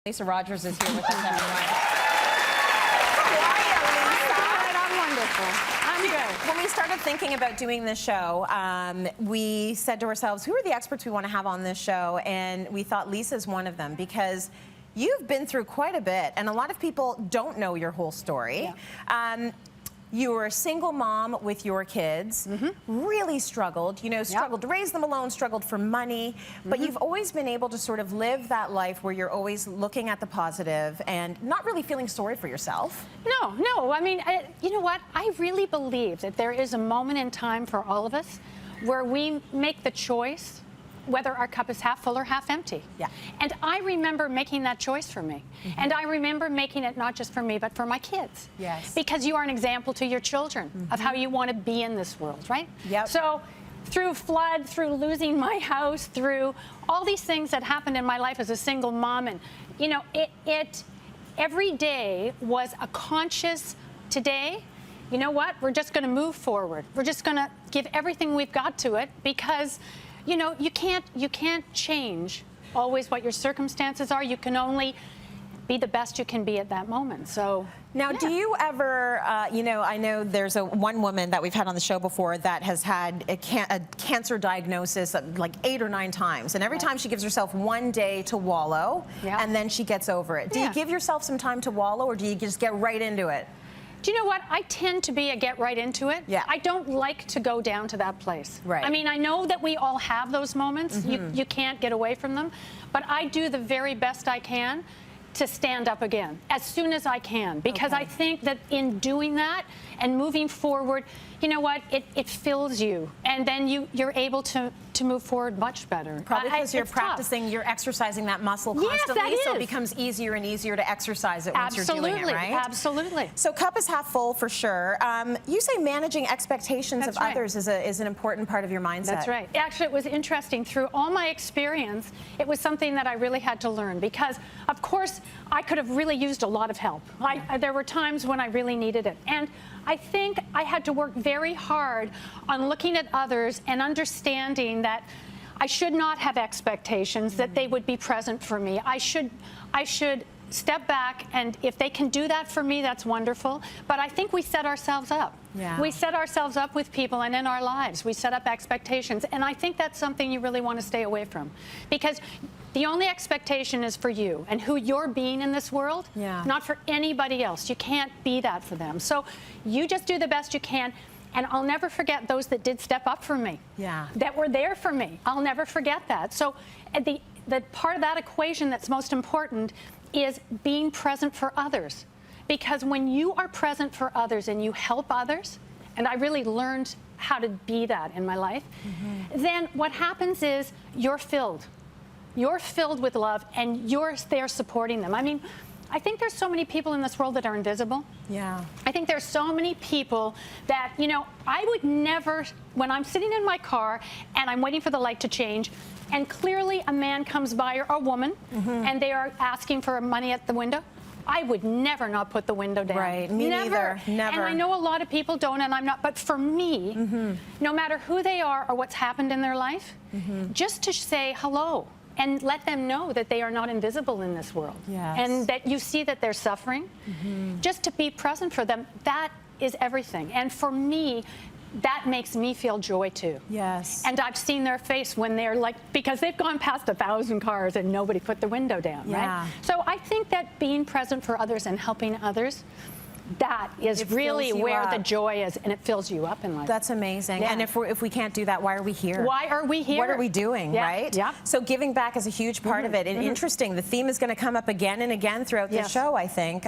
Lisa Rogers is here with us, everyone. How are you, Lisa? I'm wonderful. I'm good. When we started thinking about doing this show, we said to ourselves, who are the experts we want to have on this show? And we thought Lisa's one of them because you've been through quite a bit, and a lot of people don't know your whole story. Yeah. You were a single mom with your kids, really struggled, struggled to raise them alone, struggled for money, but you've always been able to sort of live that life where you're always looking at the positive and not really feeling sorry for yourself. No. I mean, you know what? I really believe that there is a moment in time for all of us where we make the choice whether our cup is half full or half empty. Yeah. And I remember making that choice for me. And I remember making it not just for me, but for my kids. Yes. Because you are an example to your children of how you want to be in this world, right? Yep. So through flood, through losing my house, through all these things that happened in my life as a single mom, and every day was a conscious today. You know what? We're just going to move forward. We're just going to give everything we've got to it because you can't change always what your circumstances are. You can only be the best you can be at that moment. So now, do you ever, I know there's one woman that we've had on the show before that has had a cancer diagnosis like 8 or 9 times, and every time she gives herself one day to wallow, and then she gets over it. Do you give yourself some time to wallow, or do you just get right into it? Do you know what? I tend to be a get right into it. Yeah. I don't like to go down to that place. Right. I mean, I know that we all have those moments. You can't get away from them. But I do the very best I can to stand up again as soon as I can. Because I think that in doing that and moving forward, you know what? It fills you. And then you're able to move forward much better. Probably because you're practicing, you're exercising that muscle constantly, so it becomes easier and easier to exercise it once you're doing it, right? Absolutely. So cup is half full for sure. You say managing expectations of others is an important part of your mindset. That's right. Actually, it was interesting. Through all my experience, it was something that I really had to learn because, of course, I could have really used a lot of help. There were times when I really needed it. And I think I had to work very hard on looking at others and understanding that I should not have expectations that they would be present for me. I should step back, and if they can do that for me, that's wonderful. But I think we set ourselves up. Yeah. We set ourselves up with people, and in our lives, we set up expectations. And I think that's something you really want to stay away from. Because the only expectation is for you and who you're being in this world, not for anybody else. You can't be that for them. So you just do the best you can. And I'll never forget those that did step up for me, that were there for me. I'll never forget that. So the part of that equation that's most important is being present for others. Because when you are present for others and you help others, and I really learned how to be that in my life, then what happens is you're filled. You're filled with love, and you're there supporting them. I mean, I think there's so many people in this world that are invisible. Yeah. I think there's so many people that, I would never, when I'm sitting in my car and I'm waiting for the light to change, and clearly a man comes by, or a woman, and they are asking for money at the window, I would never not put the window down. Right, me neither, never. And I know a lot of people don't, and I'm not, but for me, no matter who they are or what's happened in their life, just to say hello and let them know that they are not invisible in this world. Yes. And that you see that they're suffering, just to be present for them, that is everything. And for me, that makes me feel joy too. Yes. And I've seen their face when they're like, because they've gone past 1,000 cars and nobody put the window down, right? So I think that being present for others and helping others, that is really where the joy is, and it fills you up in life. That's amazing. And if we can't do that, why are we here? Why are we here? What are we doing, right? Yeah. So giving back is a huge part of it. And interesting, the theme is going to come up again and again throughout the show, I think.